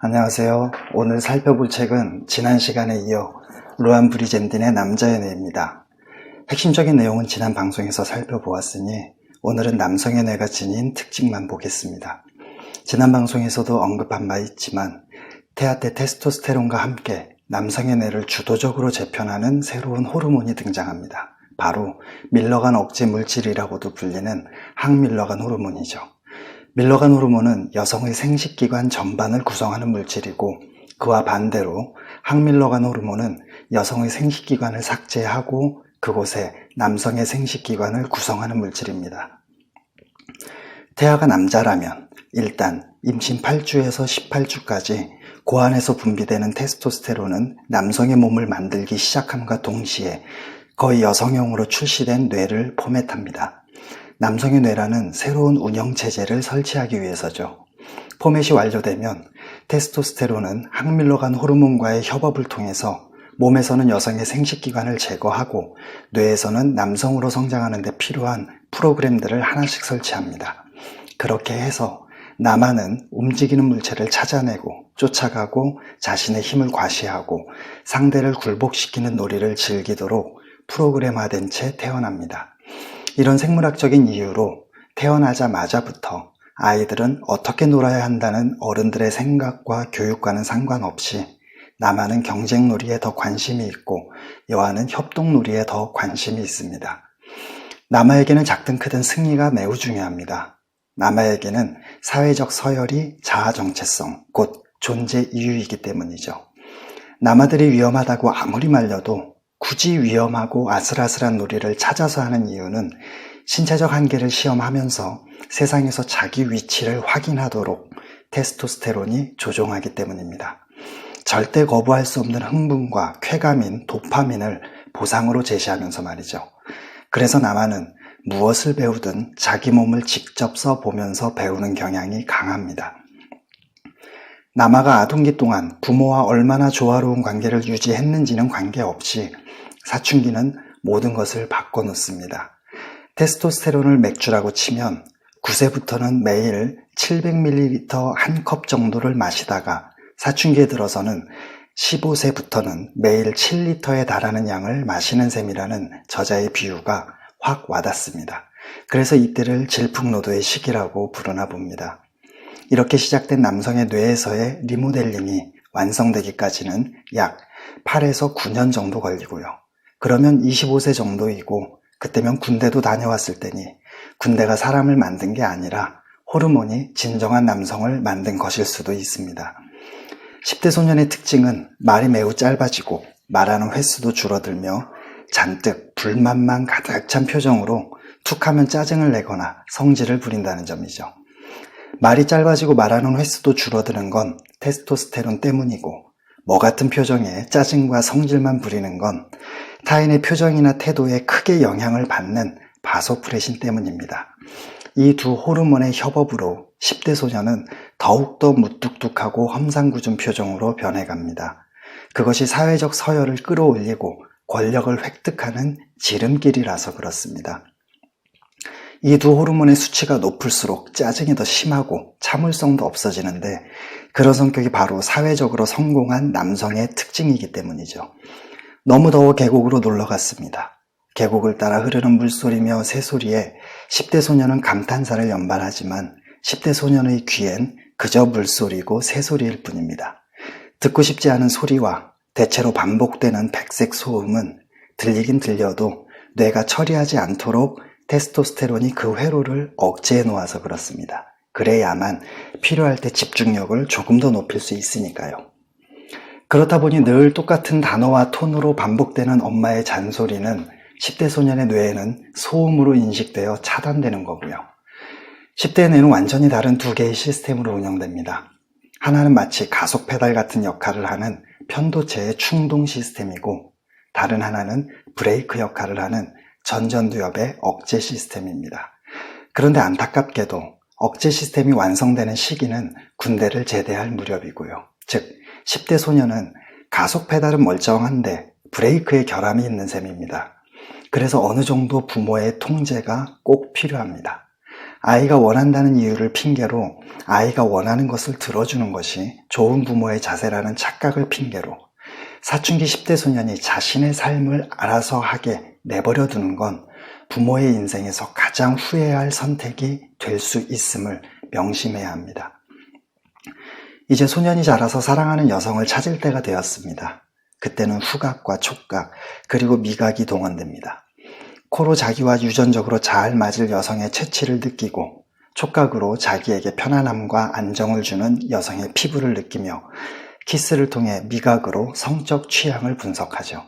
안녕하세요. 오늘 살펴볼 책은 지난 시간에 이어 루안 브리젠딘의 남자의 뇌입니다. 핵심적인 내용은 지난 방송에서 살펴보았으니 오늘은 남성의 뇌가 지닌 특징만 보겠습니다. 지난 방송에서도 언급한 바 있지만 태아 때 테스토스테론과 함께 남성의 뇌를 주도적으로 재편하는 새로운 호르몬이 등장합니다. 바로 밀러간 억제 물질이라고도 불리는 항밀러간 호르몬이죠. 밀러간 호르몬은 여성의 생식기관 전반을 구성하는 물질이고, 그와 반대로 항밀러간 호르몬은 여성의 생식기관을 삭제하고 그곳에 남성의 생식기관을 구성하는 물질입니다. 태아가 남자라면 일단 임신 8주에서 18주까지 고안에서 분비되는 테스토스테론은 남성의 몸을 만들기 시작함과 동시에 거의 여성형으로 출시된 뇌를 포맷합니다. 남성의 뇌라는 새로운 운영체제를 설치하기 위해서죠. 포맷이 완료되면 테스토스테론은 항밀러간 호르몬과의 협업을 통해서 몸에서는 여성의 생식기관을 제거하고 뇌에서는 남성으로 성장하는 데 필요한 프로그램들을 하나씩 설치합니다. 그렇게 해서 남아는 움직이는 물체를 찾아내고 쫓아가고 자신의 힘을 과시하고 상대를 굴복시키는 놀이를 즐기도록 프로그램화된 채 태어납니다. 이런 생물학적인 이유로 태어나자마자부터 아이들은 어떻게 놀아야 한다는 어른들의 생각과 교육과는 상관없이 남아는 경쟁놀이에 더 관심이 있고 여아는 협동놀이에 더 관심이 있습니다. 남아에게는 작든 크든 승리가 매우 중요합니다. 남아에게는 사회적 서열이 자아 정체성, 곧 존재 이유이기 때문이죠. 남아들이 위험하다고 아무리 말려도 굳이 위험하고 아슬아슬한 놀이를 찾아서 하는 이유는 신체적 한계를 시험하면서 세상에서 자기 위치를 확인하도록 테스토스테론이 조종하기 때문입니다. 절대 거부할 수 없는 흥분과 쾌감인 도파민을 보상으로 제시하면서 말이죠. 그래서 남아는 무엇을 배우든 자기 몸을 직접 써보면서 배우는 경향이 강합니다. 남아가 아동기 동안 부모와 얼마나 조화로운 관계를 유지했는지는 관계없이 사춘기는 모든 것을 바꿔놓습니다. 테스토스테론을 맥주라고 치면 9세부터는 매일 700ml 한 컵 정도를 마시다가 사춘기에 들어서는 15세부터는 매일 7리터에 달하는 양을 마시는 셈이라는 저자의 비유가 확 와닿습니다. 그래서 이때를 질풍노도의 시기라고 부르나 봅니다. 이렇게 시작된 남성의 뇌에서의 리모델링이 완성되기까지는 약 8에서 9년 정도 걸리고요. 그러면 25세 정도이고 그때면 군대도 다녀왔을 때니 군대가 사람을 만든 게 아니라 호르몬이 진정한 남성을 만든 것일 수도 있습니다. 10대 소년의 특징은 말이 매우 짧아지고 말하는 횟수도 줄어들며 잔뜩 불만만 가득 찬 표정으로 툭하면 짜증을 내거나 성질을 부린다는 점이죠. 말이 짧아지고 말하는 횟수도 줄어드는 건 테스토스테론 때문이고 뭐 같은 표정에 짜증과 성질만 부리는 건 타인의 표정이나 태도에 크게 영향을 받는 바소프레신 때문입니다. 이 두 호르몬의 협업으로 10대 소년은 더욱더 무뚝뚝하고 험상궂은 표정으로 변해갑니다. 그것이 사회적 서열을 끌어올리고 권력을 획득하는 지름길이라서 그렇습니다. 이 두 호르몬의 수치가 높을수록 짜증이 더 심하고 참을성도 없어지는데 그런 성격이 바로 사회적으로 성공한 남성의 특징이기 때문이죠. 너무 더워 계곡으로 놀러 갔습니다. 계곡을 따라 흐르는 물소리며 새소리에 10대 소년은 감탄사를 연발하지만 10대 소년의 귀엔 그저 물소리고 새소리일 뿐입니다. 듣고 싶지 않은 소리와 대체로 반복되는 백색 소음은 들리긴 들려도 뇌가 처리하지 않도록 테스토스테론이 그 회로를 억제해 놓아서 그렇습니다. 그래야만 필요할 때 집중력을 조금 더 높일 수 있으니까요. 그렇다 보니 늘 똑같은 단어와 톤으로 반복되는 엄마의 잔소리는 10대 소년의 뇌에는 소음으로 인식되어 차단되는 거고요. 10대의 뇌는 완전히 다른 두 개의 시스템으로 운영됩니다. 하나는 마치 가속 페달 같은 역할을 하는 편도체의 충동 시스템이고 다른 하나는 브레이크 역할을 하는 전전두엽의 억제 시스템입니다. 그런데 안타깝게도 억제 시스템이 완성되는 시기는 군대를 제대할 무렵이고요. 즉 10대 소년은 가속 페달은 멀쩡한데 브레이크에 결함이 있는 셈입니다. 그래서 어느 정도 부모의 통제가 꼭 필요합니다. 아이가 원한다는 이유를 핑계로 아이가 원하는 것을 들어주는 것이 좋은 부모의 자세라는 착각을 핑계로 사춘기 10대 소년이 자신의 삶을 알아서 하게 내버려 두는 건 부모의 인생에서 가장 후회해야 할 선택이 될 수 있음을 명심해야 합니다. 이제 소년이 자라서 사랑하는 여성을 찾을 때가 되었습니다. 그때는 후각과 촉각 그리고 미각이 동원됩니다. 코로 자기와 유전적으로 잘 맞을 여성의 체취를 느끼고 촉각으로 자기에게 편안함과 안정을 주는 여성의 피부를 느끼며 키스를 통해 미각으로 성적 취향을 분석하죠.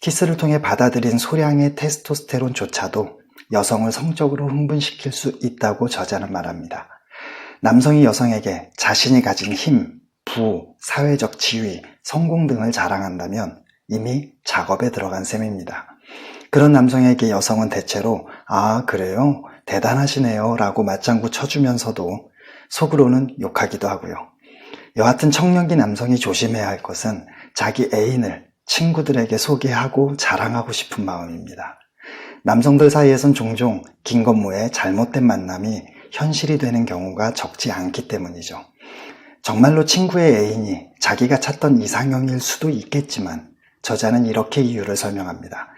키스를 통해 받아들인 소량의 테스토스테론조차도 여성을 성적으로 흥분시킬 수 있다고 저자는 말합니다. 남성이 여성에게 자신이 가진 힘, 부, 사회적 지위, 성공 등을 자랑한다면 이미 작업에 들어간 셈입니다. 그런 남성에게 여성은 대체로 아 그래요? 대단하시네요 라고 맞장구 쳐주면서도 속으로는 욕하기도 하고요. 여하튼 청년기 남성이 조심해야 할 것은 자기 애인을 친구들에게 소개하고 자랑하고 싶은 마음입니다. 남성들 사이에선 종종 김건모의 잘못된 만남이 현실이 되는 경우가 적지 않기 때문이죠. 정말로 친구의 애인이 자기가 찾던 이상형일 수도 있겠지만 저자는 이렇게 이유를 설명합니다.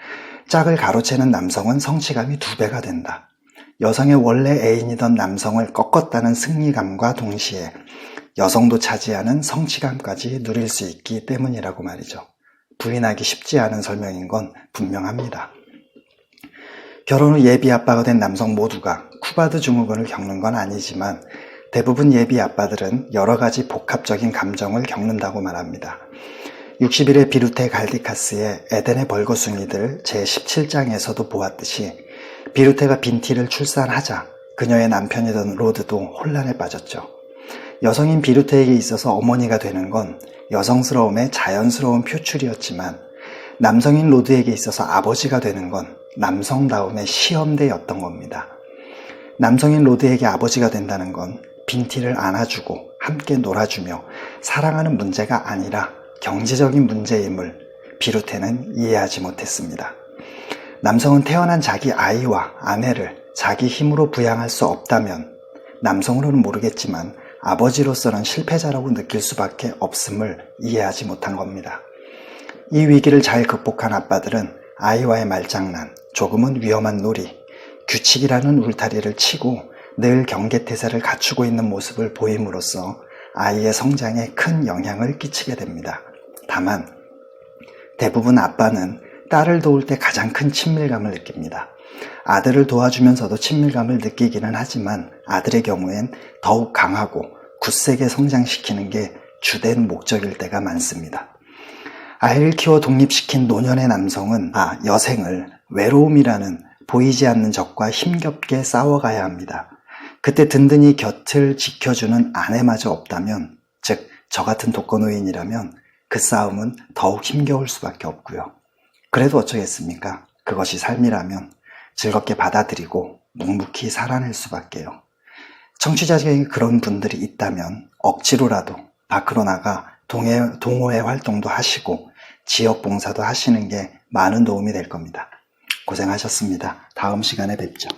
짝을 가로채는 남성은 성취감이 2배가 된다. 여성의 원래 애인이던 남성을 꺾었다는 승리감과 동시에 여성도 차지하는 성취감까지 누릴 수 있기 때문이라고 말이죠. 부인하기 쉽지 않은 설명인 건 분명합니다. 결혼 후 예비 아빠가 된 남성 모두가 쿠바드 증후군을 겪는 건 아니지만 대부분 예비 아빠들은 여러 가지 복합적인 감정을 겪는다고 말합니다. 60일의 비루테 갈디카스의 에덴의 벌거숭이들 제17장에서도 보았듯이 비루테가 빈티를 출산하자 그녀의 남편이던 로드도 혼란에 빠졌죠. 여성인 비루테에게 있어서 어머니가 되는 건 여성스러움의 자연스러운 표출이었지만 남성인 로드에게 있어서 아버지가 되는 건 남성다움의 시험대였던 겁니다. 남성인 로드에게 아버지가 된다는 건 빈티를 안아주고 함께 놀아주며 사랑하는 문제가 아니라 경제적인 문제임을 비루테는 이해하지 못했습니다. 남성은 태어난 자기 아이와 아내를 자기 힘으로 부양할 수 없다면 남성으로는 모르겠지만 아버지로서는 실패자라고 느낄 수밖에 없음을 이해하지 못한 겁니다. 이 위기를 잘 극복한 아빠들은 아이와의 말장난, 조금은 위험한 놀이, 규칙이라는 울타리를 치고 늘 경계태세를 갖추고 있는 모습을 보임으로써 아이의 성장에 큰 영향을 끼치게 됩니다. 다만 대부분 아빠는 딸을 도울 때 가장 큰 친밀감을 느낍니다. 아들을 도와주면서도 친밀감을 느끼기는 하지만 아들의 경우엔 더욱 강하고 굳세게 성장시키는 게 주된 목적일 때가 많습니다. 아이를 키워 독립시킨 노년의 남성은 여생을 외로움이라는 보이지 않는 적과 힘겹게 싸워가야 합니다. 그때 든든히 곁을 지켜주는 아내마저 없다면, 즉 저 같은 독거노인이라면 그 싸움은 더욱 힘겨울 수밖에 없고요. 그래도 어쩌겠습니까? 그것이 삶이라면 즐겁게 받아들이고 묵묵히 살아낼 수밖에요. 청취자 중에 그런 분들이 있다면 억지로라도 밖으로 나가 동호회 활동도 하시고 지역 봉사도 하시는 게 많은 도움이 될 겁니다. 고생하셨습니다. 다음 시간에 뵙죠.